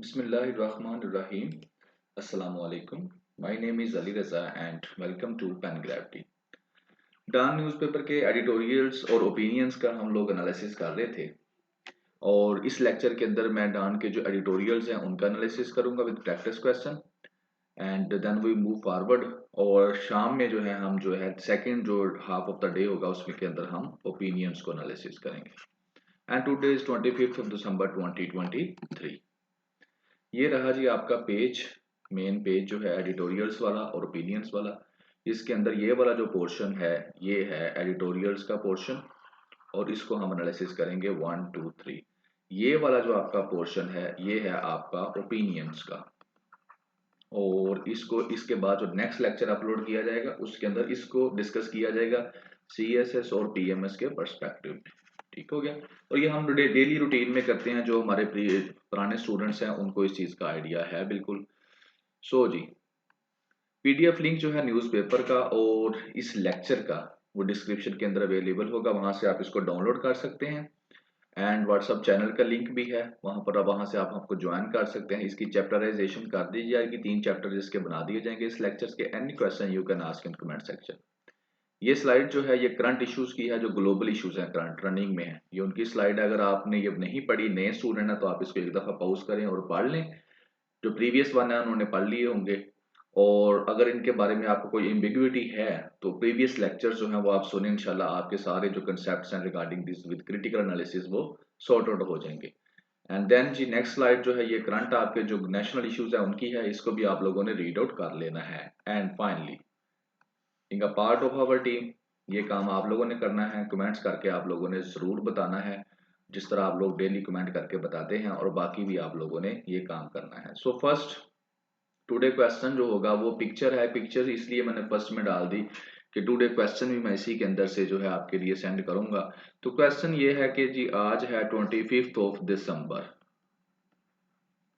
Bismillahirrahmanirrahim. Assalamu alaikum. My name is Ali Raza and welcome to Pen Gravity. Dawn newspaper के editorials और opinions का हम लोग analysis कर रहे थे और इस लेक्चर के अंदर मैं डॉन के जो एडिटोरियल्स हैं उनका एनालिसिस करूंगा with practice question and then we move forward. और शाम में जो है हम जो है सेकंड जो हाफ ऑफ द डे होगा उसमें के अंदर हम ओपिनियंस को एनालिसिस करेंगे। And today is 25th of December 2023। ये रहा जी आपका पेज, मेन पेज जो है एडिटोरियल्स वाला और ओपिनियंस वाला। इसके अंदर ये वाला जो पोर्शन है ये है एडिटोरियल्स का पोर्शन और इसको हम एनालिसिस करेंगे 1 2 3। ये वाला जो आपका पोर्शन है ये है आपका ओपिनियंस का और इसको इसके बाद जो नेक्स्ट लेक्चर अपलोड किया जाएगा उसके अंदर इसको डिस्कस किया जाएगा CSS और PMS के पर्सपेक्टिव में। ठीक हो गया। और ये हम डेली रूटीन में करते हैं, जो हमारे पुराने स्टूडेंट्स हैं उनको इस चीज़ का आइडिया है बिल्कुल। सो जी PDF लिंक जो है न्यूज़पेपर का और इस लेक्चर का वो डिस्क्रिप्शन के अंदर अवेलेबल होगा, वहां से आप इसको डाउनलोड कर सकते हैं। एंड व्हाट्सअप चैनल का लिंक भी है वहां पर, आप वहां से आप हमको ज्वाइन कर सकते हैं। इसकी चैप्टराइजेशन कर दी जाएगी, 3 चैप्टर इसके बना दिए जाएंगे इस लेक्चर्स के। Any question you can ask in comment section. ये स्लाइड जो है ये करंट इश्यूज की है, जो ग्लोबल इश्यूज हैं करंट रनिंग में है, ये उनकी स्लाइड है। अगर आपने ये नहीं पढ़ी, नए स्टूडेंट है, तो आप इसको एक दफा पॉज करें और पढ़ लें। जो प्रीवियस वन है उन्होंने पढ़ लिए होंगे। और अगर इनके बारे में आपको कोई एम्बिग्युइटी है तो प्रीवियस लेक्चर्स जो हैं वो आप सुने, इंशाल्लाह आपके सारे जो कंसेप्ट्स हैं regarding this with critical analysis वो सॉर्ट आउट हो जाएंगे। एंड देन जी नेक्स्ट स्लाइड जो है ये करंट आपके जो नेशनल इश्यूज है उनकी है, इसको भी आप लोगों ने रीड आउट कर लेना है। And finally in a part of our team, ये काम आप लोगों ने करना है, कमेंट्स करके आप लोगों ने जरूर बताना है, जिस तरह आप लोग डेली कमेंट करके बताते हैं, और बाकी भी आप लोगों ने ये काम करना है। सो फर्स्ट टुडे क्वेश्चन जो होगा वो पिक्चर है। पिक्चर इसलिए मैंने फर्स्ट में डाल दी कि टुडे क्वेश्चन भी मैं इसी के अंदर से जो है आपके लिए सेंड करूंगा। तो क्वेश्चन ये है कि जी आज है 25th of December।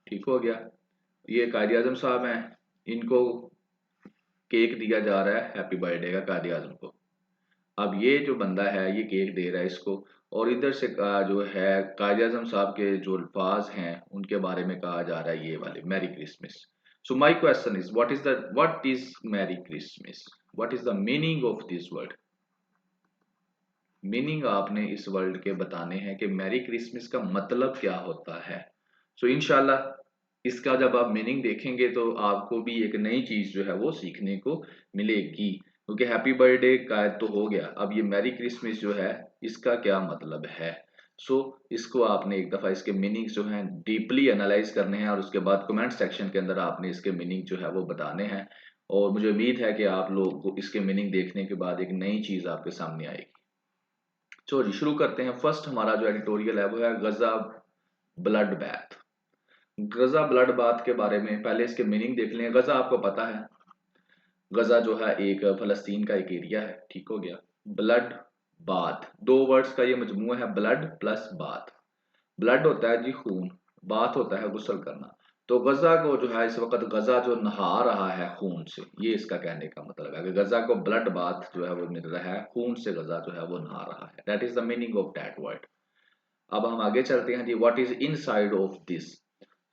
ठीक हो गया। ये कायद आजम साहब हैं, इनको केक दिया जा रहा है हैप्पी बर्थडे का कायद आजम को। अब ये जो बंदा है ये केक दे रहा है इसको, और इधर से जो है कायद आजम साहब के जो अल्फाज हैं उनके बारे में कहा जा रहा है ये वाले merry Christmas. So my question is what is merry Christmas, what is the meaning of this word. Meaning आपने इस वर्ल्ड के बताने हैं कि मैरी क्रिसमस का मतलब क्या होता है। सो इंशाल्लाह इसका जब आप मीनिंग देखेंगे तो आपको भी एक नई चीज जो है वो सीखने को मिलेगी, क्योंकि हैप्पी बर्थडे का तो हो गया, अब ये मैरी क्रिसमस जो है इसका क्या मतलब है। सो इसको आपने एक दफा इसके मीनिंग्स जो हैं डीपली एनालाइज करने हैं और उसके बाद कमेंट सेक्शन के अंदर आपने इसके मीनिंग जो है वो बताने हैं। और मुझे उम्मीद है कि आप लोग को इसके मीनिंग देखने के बाद एक नई चीज आपके सामने आएगी। चलिए शुरू करते हैं। फर्स्ट हमारा जो एडिटोरियल है वो है गजा ब्लड बैथ। गजा ब्लड बाथ के बारे में पहले इसके मीनिंग देख लें। गजा आपको पता है, गजा जो है एक फलस्तीन का एक एरिया है। ठीक हो गया। ब्लड बाथ, दो वर्ड्स का ये मजमूआ है, ब्लड प्लस बाथ। ब्लड होता है जी खून, बाथ होता है गुस्ल करना। तो गजा को जो है इस वक्त गजा जो नहा रहा है खून से, ये इसका कहने का मतलब है कि गजा को ब्लड बाथ जो है वो मिल रहा है, खून से गजा जो है वो नहा रहा है। That is the meaning of that word. अब हम आगे चलते हैं जी, what is inside of this.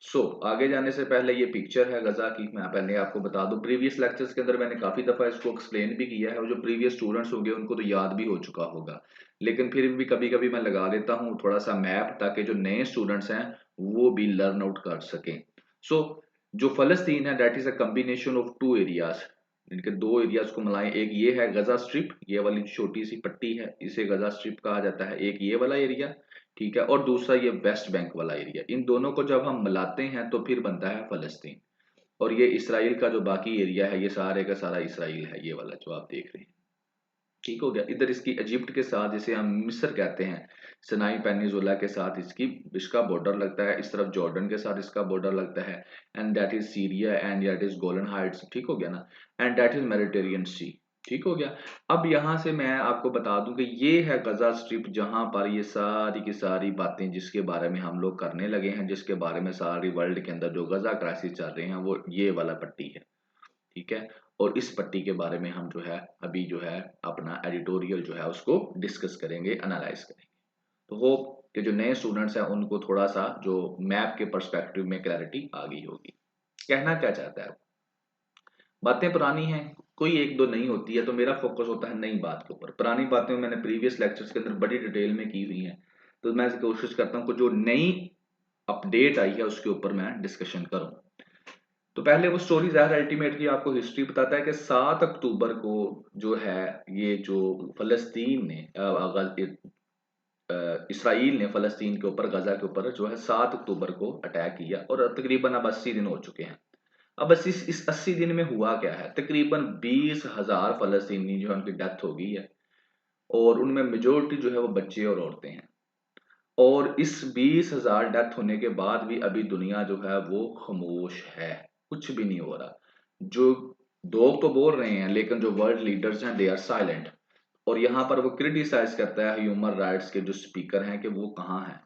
So आगे जाने से पहले ये पिक्चर है गजा की, मैं पहले आपको बता दूं प्रीवियस लेक्चर्स के अंदर मैंने काफी दफा इसको एक्सप्लेन भी किया है, और जो प्रीवियस स्टूडेंट्स होंगे उनको तो याद भी हो चुका होगा, लेकिन फिर भी कभी कभी मैं लगा देता हूँ थोड़ा सा मैप, ताकि जो नए स्टूडेंट्स हैं वो भी लर्न आउट कर सकें। सो जो फलस्तीन है that is a combination of two areas, इनके दो एरियाज को मिलाएं। एक ये है गजा स्ट्रिप, ये वाली छोटी सी पट्टी है इसे गजा स्ट्रिप कहा जाता है, एक ये वाला एरिया, ठीक है, और दूसरा ये वेस्ट बैंक वाला एरिया। इन दोनों को जब हम मिलाते हैं तो फिर बनता है फलस्तीन। और ये इसराइल का जो बाकी एरिया है ये सारे का सारा इसराइल है, ये वाला जो आप देख रहे हैं। ठीक हो गया। इधर इसकी इजिप्ट के साथ, जिसे हम मिस्र कहते हैं, सिनाई पेनिनसुला के साथ इसका बॉर्डर लगता है। इस तरफ जॉर्डन के साथ इसका बॉर्डर लगता है, and that is Syria and that is Golan Heights. ठीक हो गया ना, एंड दैट इज मेडिटेरियन सी। ठीक हो गया। अब यहां से मैं आपको बता दूं कि ये है गजा स्ट्रिप, जहां पर ये सारी की सारी बातें जिसके बारे में हम लोग करने लगे हैं, जिसके बारे में सारी वर्ल्ड के अंदर जो गजा क्राइसिस चल रहे हैं, वो ये वाला पट्टी है। ठीक है। और इस पट्टी के बारे में हम जो है अभी जो है अपना एडिटोरियल जो है उसको डिस्कस करेंगे, एनालाइज करेंगे। तो होप कि जो नए स्टूडेंट्स हैं उनको थोड़ा सा जो मैप के पर्सपेक्टिव में क्लैरिटी आ गई होगी। कहना क्या चाहता है? बातें पुरानी हैं, कोई एक दो नहीं होती है, तो मेरा फोकस होता है नई बात के ऊपर। पुरानी बातें मैंने प्रीवियस लेक्चर्स के अंदर बड़ी डिटेल में की हुई हैं, तो मैं कोशिश करता हूँ कि जो नई अपडेट आई है उसके ऊपर मैं डिस्कशन करूं। तो पहले वो स्टोरी ज़ाहिर अल्टीमेटली आपको हिस्ट्री बताता है कि 7 अक्टूबर को जो है ये जो फ़लस्तीन ने इसराइल ने फ़लस्तीन के ऊपर गज़ा के ऊपर जो है 7 अक्टूबर को अटैक किया और तकरीबन अब 80 दिन हो चुके हैं। अब बस इस 80 दिन में हुआ क्या है, तकरीबन 20,000 फ़लस्तीनी जो है उनकी डेथ हो गई है और उनमें मेजॉरिटी जो है वो बच्चे और औरतें हैं। और इस 20,000 डेथ होने के बाद भी अभी दुनिया जो है वो खामोश है, कुछ भी नहीं हो रहा। जो लोग तो बोल रहे हैं लेकिन जो वर्ल्ड लीडर्स हैं दे आर साइलेंट। और यहाँ पर वो क्रिटिसाइज करता है ह्यूमन राइट्स के जो स्पीकर हैं कि वो कहाँ हैं,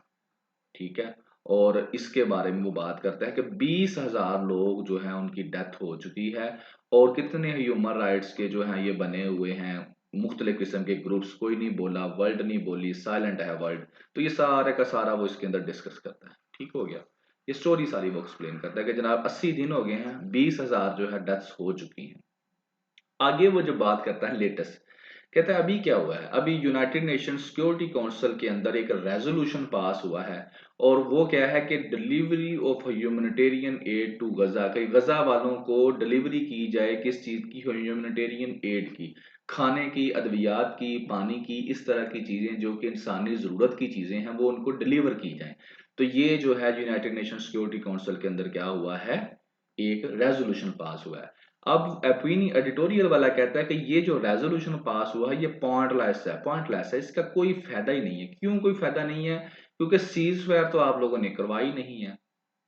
ठीक है। और इसके बारे में वो बात करता है कि 20,000 लोग जो हैं उनकी डेथ हो चुकी है और कितने ह्यूमन राइट्स के जो हैं ये बने हुए हैं मुख्तलिफ किस्म के ग्रुप्स, कोई नहीं बोला, वर्ल्ड नहीं बोली, साइलेंट है वर्ल्ड। तो ये सारे का सारा वो इसके अंदर डिस्कस करता है, ठीक हो गया। ये स्टोरी सारी वो एक्सप्लेन करता है कि जनाब 80 दिन हो गए हैं, 20,000 जो है डेथ्स हो चुकी हैं। आगे वो जो बात करता है लेटेस्ट, कहता है अभी क्या हुआ है, अभी यूनाइटेड नेशन सिक्योरिटी काउंसिल के अंदर एक रेजोल्यूशन पास हुआ है और वो क्या है कि delivery of humanitarian aid to Gaza, कि गजा वालों को डिलीवरी की जाए किस चीज की, ह्यूमैनिटेरियन एड की, खाने की, अद्वियात की, पानी की, इस तरह की चीजें जो कि इंसानी जरूरत की चीजें हैं वो उनको डिलीवर की जाए। तो ये जो है यूनाइटेड नेशन सिक्योरिटी काउंसिल के अंदर क्या हुआ है, एक रेजोल्यूशन पास हुआ है। अब एपिनी एडिटोरियल वाला कहता है कि ये जो रेजोल्यूशन पास हुआ है ये पॉइंटलेस है, इसका कोई फायदा ही नहीं है। क्यों कोई फायदा नहीं है? क्योंकि सीज फायर तो आप लोगों ने करवाई नहीं है।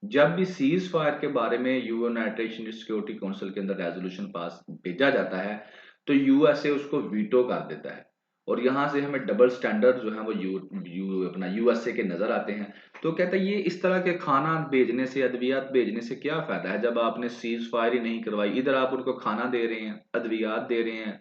जब भी सीज फायर के बारे में यूनाइटेड नेशन सिक्योरिटी काउंसिल के अंदर रेजोल्यूशन पास भेजा जाता है तो यूएसए उसको वीटो कर देता है और यहाँ से हमें डबल स्टैंडर्ड जो है वो अपना यूएसए के नजर आते हैं। तो कहता है ये इस तरह के खाना भेजने से, अद्वियात भेजने से क्या फायदा है जब आपने सीज फायर ही नहीं करवाई। इधर आप उनको खाना दे रहे हैं, अद्वियात दे रहे हैं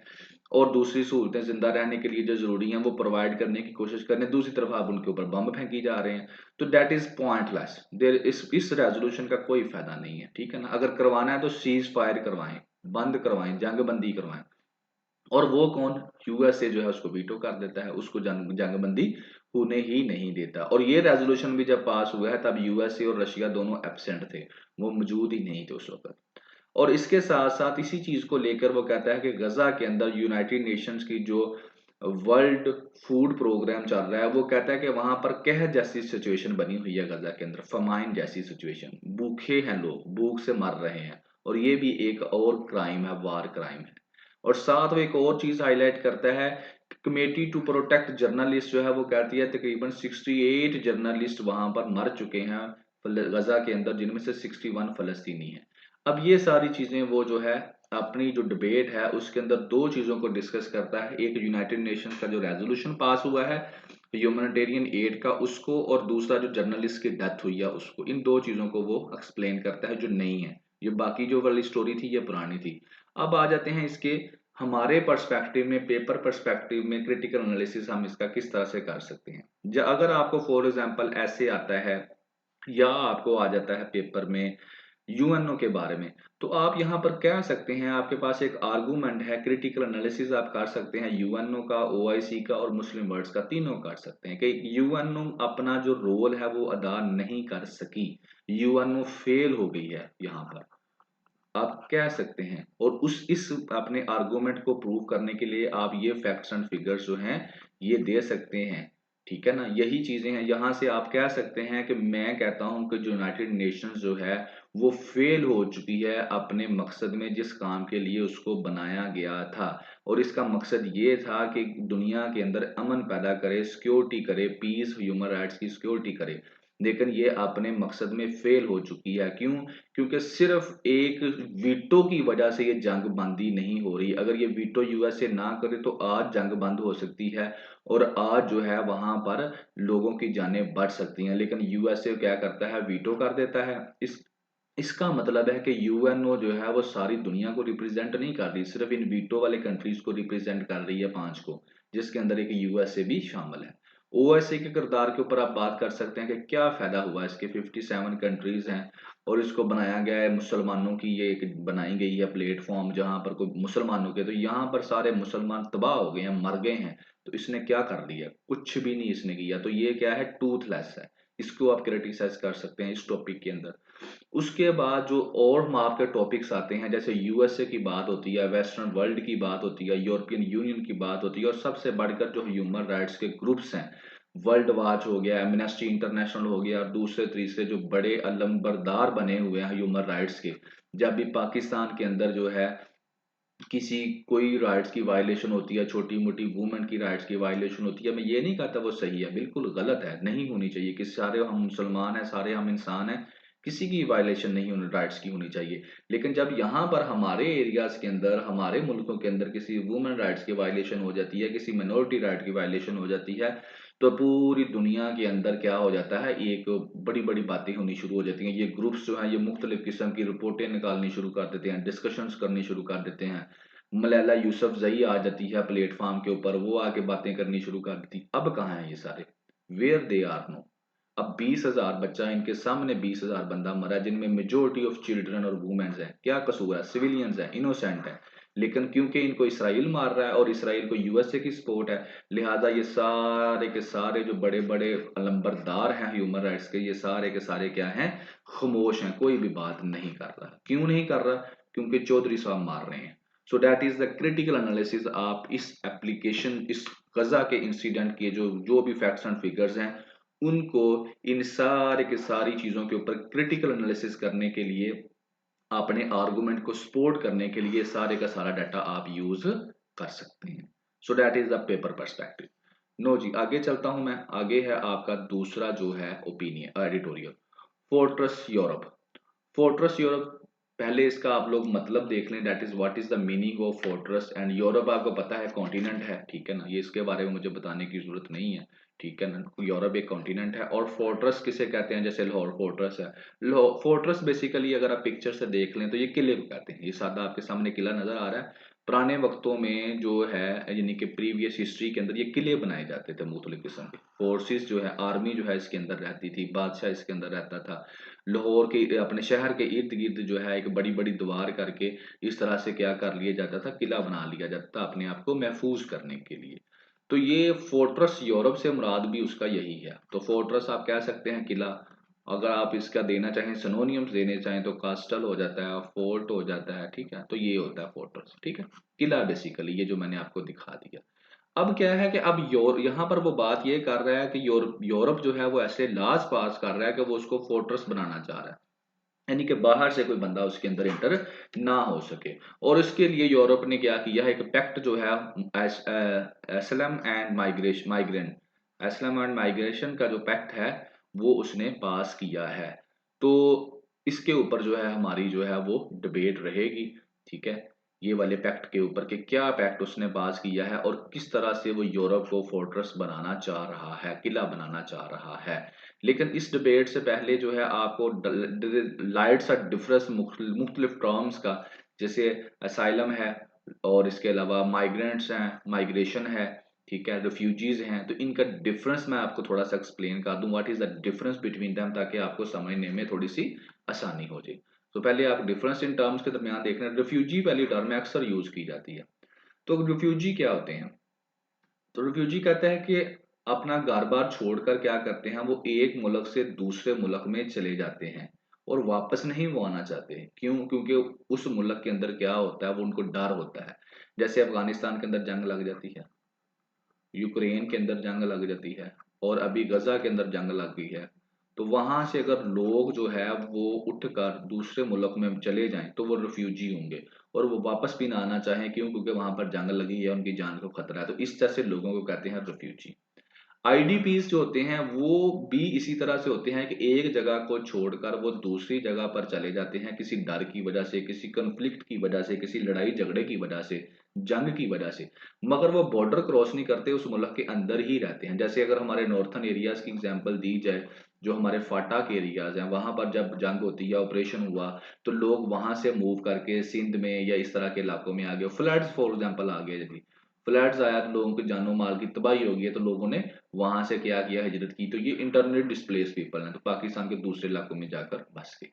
और दूसरी सहूलतें जिंदा रहने के लिए जो जरूरी हैं वो प्रोवाइड करने की कोशिश कर रहे हैं, दूसरी तरफ आप उनके ऊपर बम फेंकी जा रहे हैं। तो दैट इज पॉइंटलेस, देर इस रेजोल्यूशन का कोई फायदा नहीं है, ठीक है ना। अगर करवाना है तो सीज फायर करवाएं, बंद करवाएं, जंग बंदी करवाएं। और वो कौन, यूएसए जो है उसको वीटो कर देता है, उसको जंग बंदी होने ही नहीं देता। और ये रेजोल्यूशन भी जब पास हुआ है तब यूएसए और रशिया दोनों एब्सेंट थे, वो मौजूद ही नहीं थे उस वक्त। और इसके साथ साथ इसी चीज को लेकर वो कहता है कि गजा के अंदर यूनाइटेड नेशंस की जो वर्ल्ड फूड प्रोग्राम चल रहा है वो कहता है कि वहां पर कहर जैसी सिचुएशन बनी हुई है गजा के अंदर, फमाइन जैसी सिचुएशन, भूखे हैं लोग, भूख से मर रहे हैं। और ये भी एक और क्राइम है, वार क्राइम है। और साथ वो एक और चीज हाईलाइट करता है, कमेटी टू प्रोटेक्ट जर्नलिस्ट जो है वो कहती है तकरीबन 68 जर्नलिस्ट वहां पर मर चुके हैं गजा के अंदर, जिनमें से 61 फलस्तीनी हैं। अब ये सारी चीजें वो जो है अपनी जो डिबेट है उसके अंदर दो चीजों को डिस्कस करता है, एक यूनाइटेड नेशंस का जो रेजोल्यूशन पास हुआ है ह्यूमैनिटेरियन एड का उसको, और दूसरा जो जर्नलिस्ट की डेथ हुई है उसको। इन दो चीजों को वो एक्सप्लेन करता है जो नई है। ये बाकी जो वाली स्टोरी थी ये पुरानी थी। अब आ जाते हैं इसके हमारे पर्सपेक्टिव में, पेपर पर्सपेक्टिव में क्रिटिकल एनालिसिस हम इसका किस तरह से कर सकते हैं। अगर आपको फॉर एग्जांपल ऐसे आता है या आपको आ जाता है पेपर में यूएनओ के बारे में, तो आप यहाँ पर कह सकते हैं, आपके पास एक आर्गूमेंट है, क्रिटिकल एनालिसिस आप कर सकते हैं यूएनओ का, ओआईसी का और मुस्लिम वर्ल्ड्स का, तीनों कर सकते हैं कि यूएनओ अपना जो रोल है वो अदा नहीं कर सकी, यूएनओ फेल हो गई है यहाँ पर, आप कह सकते हैं। और उस इस अपने आर्गुमेंट को प्रूव करने के लिए आप ये फैक्ट्स एंड फिगर्स जो हैं ये दे सकते हैं, ठीक है ना। यही चीजें हैं, यहाँ से आप कह सकते हैं कि मैं कहता हूं कि जो यूनाइटेड नेशंस जो है वो फेल हो चुकी है अपने मकसद में, जिस काम के लिए उसको बनाया गया था। और इसका मकसद ये था कि दुनिया के अंदर अमन पैदा करे, सिक्योरिटी करे, पीस, ह्यूमन राइट्स की सिक्योरिटी करे। लेकिन ये अपने मकसद में फेल हो चुकी है। क्यों? क्योंकि सिर्फ एक वीटो की वजह से ये जंग बंदी नहीं हो रही। अगर ये वीटो यूएसए ना करे तो आज जंग बंद हो सकती है और आज जो है वहां पर लोगों की जानें बढ़ सकती हैं। लेकिन यूएसए क्या करता है, वीटो कर देता है। इसका मतलब है कि यूएनओ जो है वो सारी दुनिया को रिप्रेजेंट नहीं कर रही, सिर्फ इन वीटो वाले कंट्रीज को रिप्रेजेंट कर रही है, 5 को, जिसके अंदर एक यूएसए भी शामिल है। ओएसए के किरदार के ऊपर आप बात कर सकते हैं कि क्या फ़ायदा हुआ, इसके 57 कंट्रीज़ हैं और इसको बनाया गया है मुसलमानों की, ये एक बनाई गई है प्लेटफ़ॉर्म जहाँ पर कोई मुसलमानों के, तो यहाँ पर सारे मुसलमान तबाह हो गए हैं, मर गए हैं। तो इसने क्या कर दिया? कुछ भी नहीं इसने किया। तो ये क्या है? टूथलेस है। इसको आप क्रिटिसाइज़ कर सकते हैं इस टॉपिक के अंदर। उसके बाद जो और माप के टॉपिक्स आते हैं, जैसे यूएसए की बात होती है, वेस्टर्न वर्ल्ड की बात होती है, यूरोपियन यूनियन की बात होती है, और सबसे बढ़कर जो ह्यूमन राइट्स के ग्रुप्स हैं, वर्ल्ड वाच हो गया, एमनेस्टी इंटरनेशनल हो गया, और दूसरे तीसरे जो बड़े अलंबरदार बने हुए हैं ह्यूमन राइट्स के। जब भी पाकिस्तान के अंदर जो है किसी कोई राइट्स की वायलेशन होती है, छोटी मोटी वुमेन की राइट्स की वायलेशन होती है, मैं ये नहीं कहता वो सही है, बिल्कुल गलत है, नहीं होनी चाहिए कि सारे हम मुसलमान हैं, सारे हम इंसान हैं, किसी की वायलेशन नहीं होनी, राइट्स की होनी चाहिए। लेकिन जब यहाँ पर हमारे एरियाज के अंदर, हमारे मुल्कों के अंदर किसी वुमेन राइट्स की वायलेशन हो जाती है, किसी माइनॉरिटी राइट की वायलेशन हो जाती है, तो पूरी दुनिया के अंदर क्या हो जाता है, एक बड़ी बड़ी बातें होनी शुरू हो जाती हैं। ये ग्रुप्स जो हैं ये मुख्तलिफ किस्म की रिपोर्टें निकालनी शुरू कर देते हैं, डिस्कशंस करनी शुरू कर देते हैं। मलाला यूसुफजई आ जाती है प्लेटफॉर्म के ऊपर, वो आके बातें करनी शुरू कर देती। अब कहाँ हैं ये सारे? Where they are no. अब 20,000 बच्चा इनके सामने, 20,000 बंदा मरा है, जिनमें मेजोरिटी ऑफ चिल्ड्रन और वुमेन्स हैं। क्या कसूर है? सिविलियंस हैं, इनोसेंट हैं। लेकिन क्योंकि इनको इसराइल मार रहा है और इसराइल को यूएसए की सपोर्ट है, लिहाजा ये सारे के सारे जो बड़े बड़े अलंबरदार हैं ह्यूमन राइट्स के, ये सारे के सारे क्या हैं? खामोश हैं, कोई भी बात नहीं कर रहा। क्यों नहीं कर रहा? क्योंकि चौधरी साहब मार रहे हैं। So that is the critical analysis. आप इस एप्लीकेशन, इस गजा के इंसिडेंट के जो जो भी फैक्ट्स एंड फिगर्स हैं, उनको, इन सारे के सारी चीजों के ऊपर क्रिटिकल एनालिसिस करने के लिए, अपने आर्गुमेंट को सपोर्ट करने के लिए सारे का सारा डाटा आप यूज कर सकते हैं। So that is the paper perspective. No जी, आगे चलता हूं मैं। आगे है आपका दूसरा जो है opinion, editorial. Fortress Europe. Fortress Europe, पहले इसका आप लोग मतलब देख लें, that is what is the meaning of fortress. And Europe आपको पता है कॉन्टिनेंट है, ठीक है ना, ये इसके बारे में मुझे बताने की जरूरत नहीं है, ठीक है ना। यूरोप एक कॉन्टिनेंट है। और फोर्ट्रेस किसे कहते हैं? जैसे लाहौर फोर्ट्रेस है। फोर्ट्रेस बेसिकली अगर आप पिक्चर से देख लें तो ये किले को कहते हैं। ये सादा आपके सामने किला नजर आ रहा है। पुराने वक्तों में जो है, यानी कि प्रीवियस हिस्ट्री के अंदर ये किले बनाए जाते थे मुख्तलिफ किस्म के। फोर्सेस जो है, आर्मी जो है इसके अंदर रहती थी, बादशाह इसके अंदर रहता था। लाहौर के अपने शहर के इर्द गिर्द जो है एक बड़ी बड़ी दीवार करके इस तरह से क्या कर लिया जाता था, किला बना लिया जाता था अपने आप को महफूज करने के लिए। तो ये फोर्ट्रेस यूरोप से मुराद भी उसका यही है। तो फोर्ट्रेस आप कह सकते हैं किला। अगर आप इसका देना चाहें, सिनोनियम्स देने चाहें, तो कास्टल हो जाता है, फोर्ट हो जाता है, ठीक है। तो ये होता है फोर्ट्रेस, ठीक है। किला बेसिकली ये जो मैंने आपको दिखा दिया। अब क्या है कि अब यहाँ पर वो बात ये कर रहा है कि यूरोप जो है वो ऐसे लॉज पास कर रहा है कि वो उसको फोर्ट्रेस बनाना चाह रहा है, यानी कि बाहर से कोई बंदा उसके अंदर इंटर ना हो सके। और इसके लिए यूरोप ने क्या किया है, एक पैक्ट जो है, एसलम एंड माइग्रेशन, एसलम एंड माइग्रेशन का जो पैक्ट है वो उसने पास किया है। तो इसके ऊपर जो है हमारी जो है वो डिबेट रहेगी, ठीक है, ये वाले पैक्ट के ऊपर कि क्या पैक्ट उसने पास किया है और किस तरह से वो यूरोप को फोर्ट्रेस बनाना चाह रहा है, किला बनाना चाह रहा है। लेकिन इस डिबेट से पहले जो है आपको लाइट सा डिफरेंस मुख्तलिफ टर्म्स का, जैसे असाइलम है और इसके अलावा माइग्रेंट्स हैं, माइग्रेशन है, ठीक है, रिफ्यूजीज हैं, तो इनका डिफरेंस मैं आपको थोड़ा सा एक्सप्लेन कर दूं, what is the difference between them, ताकि आपको समझने में थोड़ी सी आसानी हो जाए। तो पहले आप डिफरेंस इन टर्म्स के दरमियान देख रहे हैं। रिफ्यूजी पहली टर्म अक्सर यूज की जाती है। तो रिफ्यूजी क्या होते हैं? तो रिफ्यूजी कहता है कि अपना घर बार छोड़कर क्या करते हैं, वो एक मुल्क से दूसरे मुल्क में चले जाते हैं और वापस नहीं वो आना चाहते। क्यों? क्योंकि उस मुल्क के अंदर क्या होता है, वो उनको डर होता है। जैसे अफगानिस्तान के अंदर जंग लग जाती है, यूक्रेन के अंदर जंग लग जाती है, और अभी गजा के अंदर जंग लग गई है। तो वहां से अगर लोग जो है वो उठकर दूसरे मुल्क में चले जाएं तो वो रिफ्यूजी होंगे, और वो वापस भी ना आना चाहें। क्यों? क्योंकि वहां पर जंग लगी है, उनकी जान को खतरा है। तो इस तरह से लोगों को कहते हैं रिफ्यूजी। आईडीपीज जो होते हैं वो भी इसी तरह से होते हैं कि एक जगह को छोड़कर वो दूसरी जगह पर चले जाते हैं, किसी डर की वजह से, किसी कंफ्लिक्ट की वजह से, किसी लड़ाई झगड़े की वजह से, जंग की वजह से। मगर वो बॉर्डर क्रॉस नहीं करते, उस मुल्क के अंदर ही रहते हैं। जैसे अगर हमारे नॉर्थन एरियाज की एग्जांपल दी जाए, जो हमारे फाटा के एरियाज हैं, वहां पर जब जंग होती है, ऑपरेशन हुआ, तो लोग वहां से मूव करके सिंध में या इस तरह के इलाकों में आ गए, फ्लड्स फॉर एग्जाम्पल आ गए जी, फ्लड्स आया तो लोगों की जानो माल की तबाही हो गई है, तो लोगों ने वहां से क्या किया, हिजरत की। तो ये इंटरनली डिस्प्लेस पीपल हैं, तो पाकिस्तान के दूसरे इलाकों में जाकर बस गए।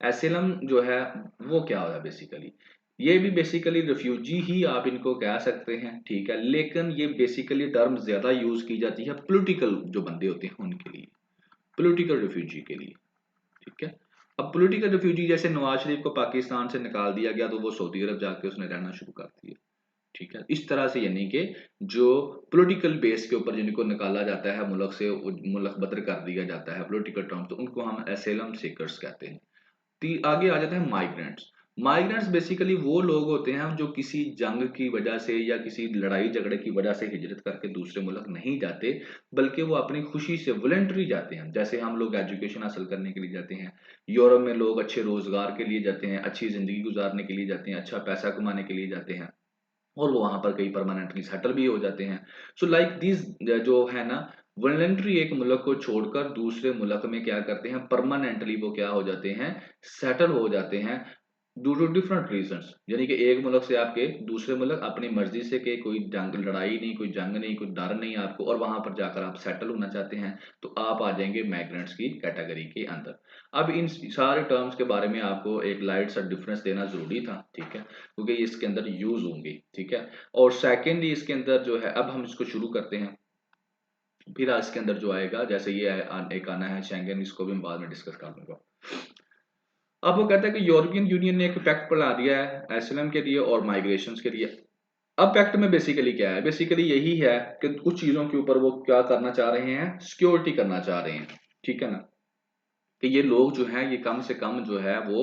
एसिलम जो है वो क्या होता है बेसिकली, ये भी बेसिकली रिफ्यूजी ही आप इनको कह सकते हैं, ठीक है। लेकिन ये बेसिकली टर्म ज्यादा यूज की जाती है पॉलिटिकल जो बंदे होते हैं उनके लिए, पॉलिटिकल रिफ्यूजी के लिए, ठीक है। अब पॉलिटिकल रिफ्यूजी जैसे नवाज शरीफ को पाकिस्तान से निकाल दिया गया तो वो सऊदी अरब जाके उसने रहना शुरू कर दिया, ठीक है। इस तरह से यानी कि जो पॉलिटिकल बेस के ऊपर जिनको निकाला जाता है मुल्क से, मुल्क बदर कर दिया जाता है पॉलिटिकल टर्म, तो उनको हम एसेलम सीकर्स कहते हैं। आगे आ जाते हैं माइग्रेंट्स। माइग्रेंट्स बेसिकली वो लोग होते हैं जो किसी जंग की वजह से या किसी लड़ाई झगड़े की वजह से हिजरत करके दूसरे मुल्क नहीं जाते, बल्कि वो अपनी खुशी से वॉलंटरी जाते हैं। जैसे हम लोग एजुकेशन हासिल करने के लिए जाते हैं, यूरोप में लोग अच्छे रोजगार के लिए जाते हैं, अच्छी जिंदगी गुजारने के लिए जाते हैं, अच्छा पैसा कमाने के लिए जाते हैं, और वो वहां पर कई परमानेंटली सेटल भी हो जाते हैं। सो लाइक दिस जो है ना, वॉलंटरी एक मुल्क को छोड़कर दूसरे मुल्क में क्या करते हैं, परमानेंटली वो क्या हो जाते हैं, सेटल हो जाते हैं, ड्यू टू डिफरेंट रीजंस। यानी कि एक मुल्क से आपके दूसरे मुल्क अपनी मर्जी से, के कोई जंग लड़ाई नहीं, कोई जंग नहीं, कोई डर नहीं आपको, और वहां पर जाकर आप सेटल होना चाहते हैं, तो आप आ जाएंगे माइग्रेंट्स की कैटेगरी के अंदर। अब इन सारे टर्म्स के बारे में आपको एक लाइट सा डिफरेंस देना जरूरी था, ठीक है, क्योंकि ये इसके अंदर यूज होंगी, ठीक है। और सेकेंडली इसके अंदर जो है, अब हम इसको शुरू करते हैं, फिर इसके अंदर जो आएगा, जैसे ये एक आना है शेंगेन, इसको भी मैं बाद में डिस्कस कर दूंगा। अब वो कहता है कि यूरोपियन यूनियन ने एक पैक्ट बना दिया है एसिलम के लिए और माइग्रेशन के लिए। अब पैक्ट में बेसिकली क्या है, बेसिकली यही है कि कुछ चीजों के ऊपर वो क्या करना चाह रहे हैं, सिक्योरिटी करना चाह रहे हैं, ठीक है ना, कि ये लोग जो हैं ये कम से कम जो है वो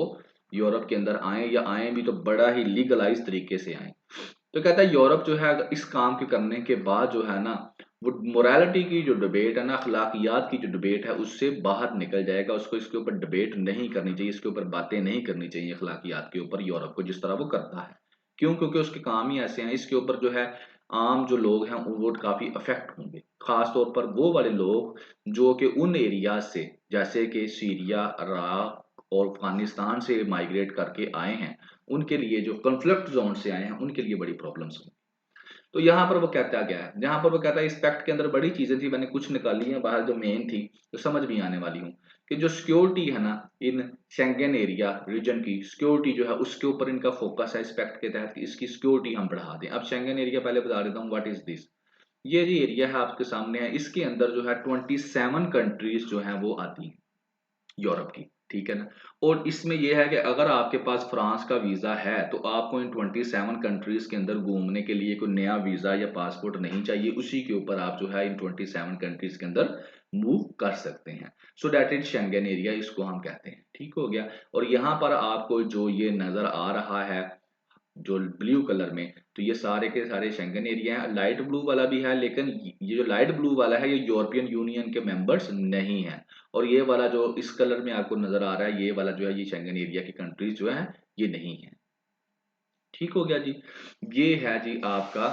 यूरोप के अंदर आए, या आए भी तो बड़ा ही लीगलाइज तरीके से आए। तो कहता है यूरोप जो है इस काम के करने के बाद जो है ना, वो मोरालिटी की जो डिबेट है ना, अखलाकियात की जो डिबेट है, उससे बाहर निकल जाएगा। उसको इसके ऊपर डिबेट नहीं करनी चाहिए, इसके ऊपर बातें नहीं करनी चाहिए अखलाकियात के ऊपर यूरोप को, जिस तरह वो करता है। क्यों? क्योंकि उसके काम ही ऐसे हैं, इसके ऊपर जो है आम जो लोग हैं वो काफी अफेक्ट होंगे, खास तौर पर वो वाले लोग जो कि उन एरियाज से, जैसे कि सीरिया, इराक और अफगानिस्तान से माइग्रेट करके आए हैं, उनके लिए, जो कॉन्फ्लिक्ट जोन से आए हैं, उनके लिए बड़ी प्रॉब्लम्स होंगी। तो यहाँ पर वो कहता गया है, जहां पर वो कहता है इस पैक्ट के अंदर बड़ी चीजें थी, मैंने कुछ निकाली हैं बाहर जो मेन थी, तो समझ भी आने वाली हूँ, कि जो सिक्योरिटी है ना, इन शेंगेन एरिया रीजन की सिक्योरिटी जो है उसके ऊपर इनका फोकस है इस पैक्ट के तहत, कि इसकी सिक्योरिटी हम बढ़ा दें। अब शेंगेन एरिया पहले बता देता हूँ व्हाट इज दिस। ये जो एरिया है आपके सामने है, इसके अंदर जो है 27 कंट्रीज जो है वो आती हैं यूरोप की, ठीक है ना। और इसमें यह है कि अगर आपके पास फ्रांस का वीजा है तो आपको इन 27 कंट्रीज के अंदर घूमने के लिए कोई नया वीजा या पासपोर्ट नहीं चाहिए, उसी के ऊपर आप जो है इन 27 कंट्रीज के अंदर मूव कर सकते हैं। So that is Schengen area, इसको हम कहते हैं, ठीक हो गया। और यहाँ पर आपको जो ये नजर आ रहा है जो ब्लू कलर में, तो ये सारे के सारे शेंगन एरिया है। लाइट ब्लू वाला भी है, लेकिन ये जो लाइट ब्लू वाला है ये यूरोपियन यूनियन के मेंबर्स नहीं है। और ये वाला जो इस कलर में आपको नजर आ रहा है, ये वाला जो है ये शेंगन एरिया की कंट्रीज जो है ये नहीं है, ठीक हो गया जी। ये है जी आपका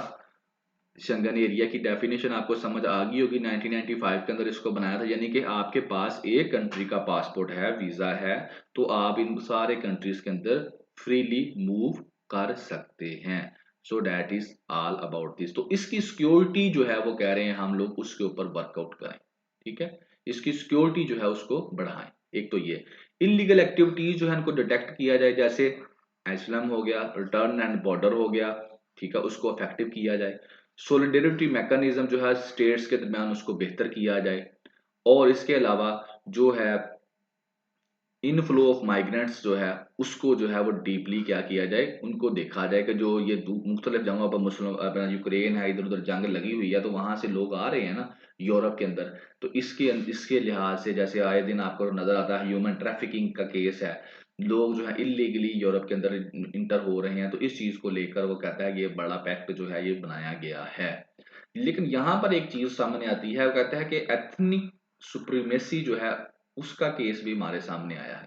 शेंगन एरिया की डेफिनेशन, आपको समझ आ गई होगी। 1995 के अंदर इसको बनाया था, यानी कि आपके पास एक कंट्री का पासपोर्ट है, वीजा है, तो आप इन सारे कंट्रीज के अंदर फ्रीली मूव कर सकते हैं। So that is all about this. तो इसकी सिक्योरिटी जो है वो कह रहे हैं हम लोग उसके ऊपर वर्कआउट करें, ठीक है, इसकी सिक्योरिटी जो है उसको बढ़ाएं। एक तो ये इलीगल एक्टिविटीज जो है उनको डिटेक्ट किया जाए, जैसे एस्लम हो गया, रिटर्न एंड बॉर्डर हो गया, ठीक है, उसको इफेक्टिव किया जाए। सोलिडेरिटी मैकेनिज्म जो है स्टेट्स के दरमियान उसको बेहतर किया जाए। और इसके अलावा जो है इनफ्लो ऑफ माइग्रेंट्स जो है उसको जो है वो डीपली क्या किया जाए, उनको देखा जाए कि जो ये मुख्तलिफ जगहों पर मुस्लिम अपना यूक्रेन है, इधर उधर जंग लगी हुई है, तो वहां से लोग आ रहे हैं ना यूरोप के अंदर, तो इसके लिहाज से जैसे आए दिन आपको नजर आता है ह्यूमन ट्रैफिकिंग का केस है, लोग जो है इलीगली यूरोप के अंदर इंटर हो रहे हैं, तो इस चीज को लेकर वो कहता है कि ये बड़ा पैक्ट जो है ये बनाया गया है। लेकिन यहाँ पर एक चीज सामने आती है, वो कहता है कि एथनिक सुप्रीमेसी जो है उसका केस भी हमारे सामने आया है।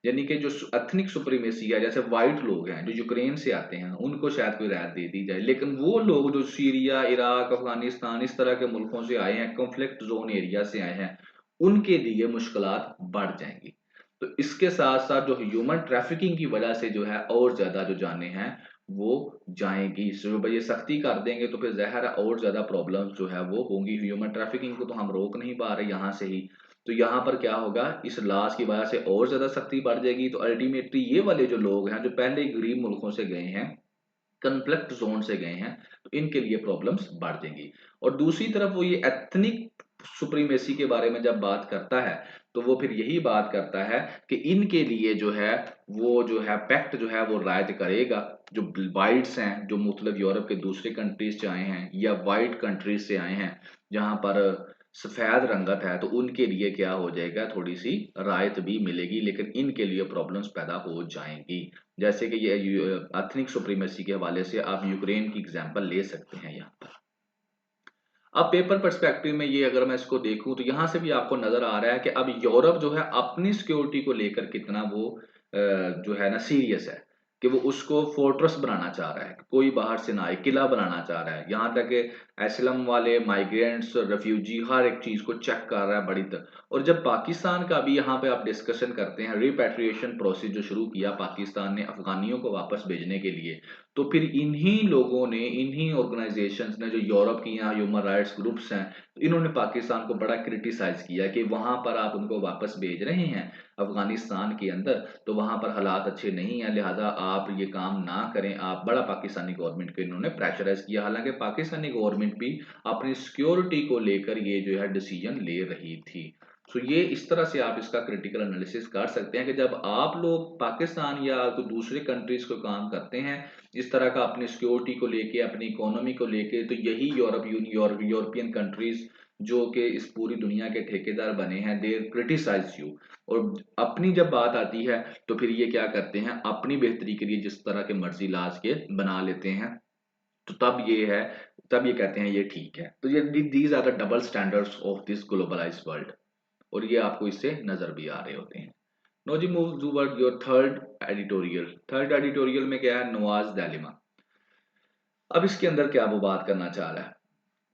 यानी कि जो एथनिक सुप्रीमेसी है, जैसे व्हाइट लोग हैं जो यूक्रेन से आते हैं उनको शायद कोई राहत दे दी जाए, लेकिन वो लोग जो सीरिया, इराक, अफगानिस्तान इस तरह के मुल्कों से आए हैं, कॉन्फ्लिक्ट जोन एरिया से आए हैं, उनके लिए मुश्किलात बढ़ जाएंगी। तो इसके साथ साथ जो ह्यूमन ट्रैफिकिंग की वजह से जो है और ज्यादा जो जाने हैं वो जाएंगी। सो भाई ये सख्ती कर देंगे तो फिर ज़ाहिर है और ज़्यादा प्रॉब्लम जो है वो होंगी। ह्यूमन ट्रैफिकिंग को तो हम रोक नहीं पा रहे यहाँ से ही, तो यहाँ पर क्या होगा, इस लॉस की वजह से और ज़्यादा सख्ती बढ़ जाएगी। तो अल्टीमेटली ये वाले जो लोग हैं जो पहले ही गरीब मुल्कों से गए हैं, कन्फ्लिक्ट जोन से गए हैं, तो इनके लिए प्रॉब्लम्स बढ़ जाएंगी। और दूसरी तरफ वो ये एथनिक सुप्रीमेसी के बारे में जब बात करता है, तो वो फिर यही बात करता है कि इनके लिए जो है वो जो है पैक्ट जो है वो रायत करेगा। जो वाइट्स हैं, जो मतलब यूरोप के दूसरे कंट्रीज से आए हैं या वाइट कंट्रीज से आए हैं जहां पर सफेद रंगत है, तो उनके लिए क्या हो जाएगा, थोड़ी सी रायत भी मिलेगी, लेकिन इनके लिए प्रॉब्लम्स पैदा हो जाएंगी। जैसे कि ये एथनिक सुप्रीमेसी के हवाले से आप यूक्रेन की एग्जांपल ले सकते हैं यहाँ पर। अब पेपर पर्सपेक्टिव में ये अगर मैं इसको देखूं तो यहाँ से भी आपको नजर आ रहा है कि अब यूरोप जो है अपनी सिक्योरिटी को लेकर कितना वो जो है ना सीरियस है, कि वो उसको फोर्ट्रेस बनाना चाह रहा है, कोई बाहर से ना आए, किला बनाना चाह रहा है। यहाँ तक कि एसिलम वाले माइग्रेंट्स, रेफ्यूजी, हर एक चीज को चेक कर रहा है बड़ी तरह। और जब पाकिस्तान का भी यहाँ पे आप डिस्कशन करते हैं, रिपैट्रिएशन प्रोसेस जो शुरू किया पाकिस्तान ने अफगानियों को वापस भेजने के लिए, तो फिर इन्हीं लोगों ने, इन्हीं ऑर्गेनाइजेशंस ने, जो यूरोप की यहाँ ह्यूमन राइट्स ग्रुप्स हैं, इन्होंने पाकिस्तान को बड़ा क्रिटिसाइज किया कि वहां पर आप उनको वापस भेज रहे हैं अफगानिस्तान के अंदर, तो वहां पर हालात अच्छे नहीं है, लिहाजा आप ये काम ना करें। आप बड़ा पाकिस्तानी गवर्नमेंट को इन्होंने प्रेशराइज किया, हालांकि पाकिस्तानी गवर्नमेंट भी अपनी सिक्योरिटी को लेकर ये जो है डिसीजन ले रही थी। सो ये इस तरह से आप इसका क्रिटिकल एनालिसिस कर सकते हैं कि जब आप लोग पाकिस्तान या कोई दूसरे कंट्रीज को काम करते हैं इस तरह का अपनी सिक्योरिटी को लेके, अपनी इकोनॉमी को लेके, तो यही यूरोपियन कंट्रीज जो कि इस पूरी दुनिया के ठेकेदार बने हैं, दे क्रिटिसाइज यू। और अपनी जब बात आती है तो फिर ये क्या करते हैं, अपनी बेहतरी के लिए जिस तरह के मर्जी लाज के बना लेते हैं, तो तब ये है, तब ये कहते हैं ये ठीक है। तो ये these are the double standards of this globalised world, और ये आपको इससे नजर भी आ रहे होते हैं। नो जी, move toward your third editorial. Third editorial में क्या है, नवाज डायलेमा। अब इसके अंदर क्या वो बात करना चाह रहा है,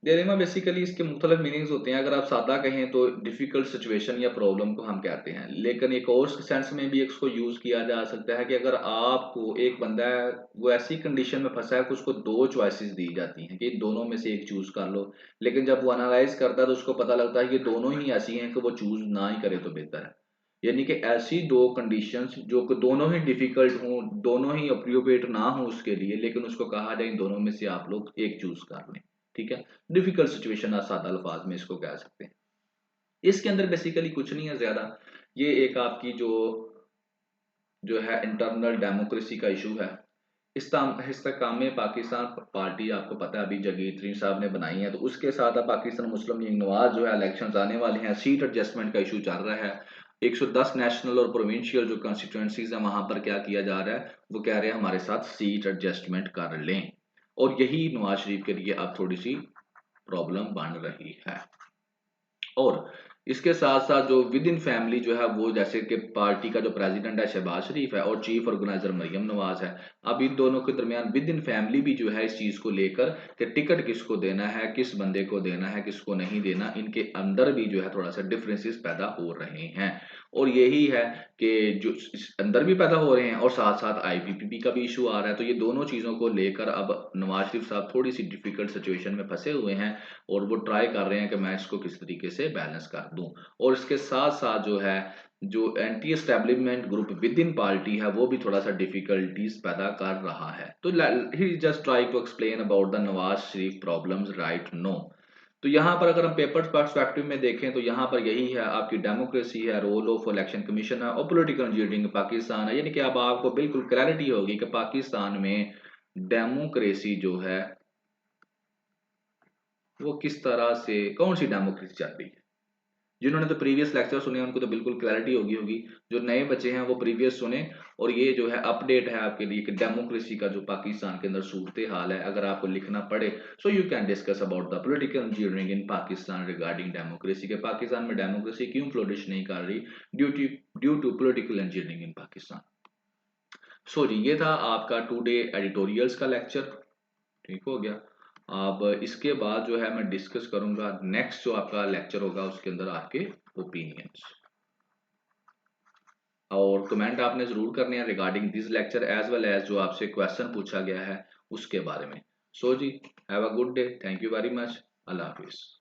डायलेमा बेसिकली इसके मुख्तलिफ मीनिंग्स होते हैं। अगर आप सादा कहें तो डिफिकल्ट सिचुएशन या प्रॉब्लम को हम कहते हैं, लेकिन एक और सेंस में भी इसको यूज किया जा सकता है कि अगर आपको एक बंदा है, वो ऐसी कंडीशन में फंसा है कि उसको दो चॉइसेस दी जाती हैं कि दोनों में से एक चूज कर लो, लेकिन जब वो एनालाइज करता है तो उसको पता लगता है कि दोनों ही ऐसी हैं कि वो चूज ना ही करे तो बेहतर है। यानी कि ऐसी दो कंडीशंस जो कि दोनों ही डिफिकल्ट हों, दोनों ही अप्रोप्रिएट ना हो उसके लिए, लेकिन उसको कहा जाए इन दोनों में से आप लोग एक चूज कर लें। ठीक है, डिफिकल्ट सिचुएशन आप सादा अल्फाज में इसको कह सकते हैं। इसके अंदर बेसिकली कुछ नहीं है ज्यादा, ये एक आपकी जो जो है इंटरनल डेमोक्रेसी का इशू है। इस काम में पाकिस्तान पार्टी आपको पता है अभी जगीर साहब ने बनाई है, तो उसके साथ अब पाकिस्तान मुस्लिम लीग नवाज जो है इलेक्शंस आने वाले हैं, सीट एडजस्टमेंट का इशू चल रहा है। 110 नेशनल और प्रोविंशियल जो कॉन्स्टिट्यूएंसीज हैं वहां पर क्या किया जा रहा है, वो कह रहे हैं हमारे साथ सीट एडजस्टमेंट कर लें, और यही नवाज शरीफ के लिए अब थोड़ी सी प्रॉब्लम बन रही है। और इसके साथ साथ जो विद इन फैमिली जो है वो, जैसे कि पार्टी का जो प्रेसिडेंट है शहबाज शरीफ है और चीफ ऑर्गेनाइजर मरियम नवाज है, अब इन दोनों के दरमियान विद इन फैमिली भी जो है इस चीज को लेकर कि टिकट किसको देना है, किस बंदे को देना है, किसको नहीं देना, इनके अंदर भी जो है थोड़ा सा डिफरेंसेस पैदा हो रहे हैं। और यही है कि जो इस अंदर भी पैदा हो रहे हैं और साथ साथ आईपीपीबी का भी इशू आ रहा है, तो ये दोनों चीजों को लेकर अब नवाज शरीफ साहब थोड़ी सी डिफिकल्ट सिचुएशन में फंसे हुए हैं, और वो ट्राई कर रहे हैं कि मैं इसको किस तरीके से बैलेंस कर दूं। और इसके साथ साथ जो है, जो anti establishment group with in party है, वो भी थोड़ा सा डिफिकल्टीज पैदा कर रहा है। तो he just try to explain about the Nawaz Sharif problems right no. तो यहाँ पर अगर हम पेपर पर्सपेक्टिव में देखें तो यहाँ पर यही है, आपकी डेमोक्रेसी है, रोल ऑफ इलेक्शन कमीशन है, और पॉलिटिकल इंजीनियरिंग पाकिस्तान है। यानी कि अब आपको बिल्कुल क्लैरिटी होगी कि पाकिस्तान में डेमोक्रेसी जो है वो किस तरह से, कौन सी डेमोक्रेसी चल रही है। जिन्होंने तो प्रीवियस लेक्चर सुने उनको तो बिल्कुल क्लैरिटी होगी। जो नए बच्चे हैं वो प्रीवियस सुने, और ये जो है अपडेट है आपके लिए कि डेमोक्रेसी का जो पाकिस्तान के अंदर सूरत हाल है, अगर आपको लिखना पड़े so you can discuss about the political engineering in Pakistan regarding democracy, के पाकिस्तान में डेमोक्रेसी क्यों फ्लोरिश नहीं कर रही, due to political engineering in Pakistan. So जी, ये था आपका टुडे एडिटोरियल्स का लेक्चर। ठीक हो गया। अब इसके बाद जो है मैं डिस्कस करूंगा नेक्स्ट जो आपका लेक्चर होगा उसके अंदर आपके ओपिनियंस। और कमेंट आपने ज़रूर करने हैं regarding this lecture as well as जो आपसे क्वेश्चन पूछा गया है उसके बारे में। सो जी, have a good day, thank you very much, अल्लाह हाफिज़।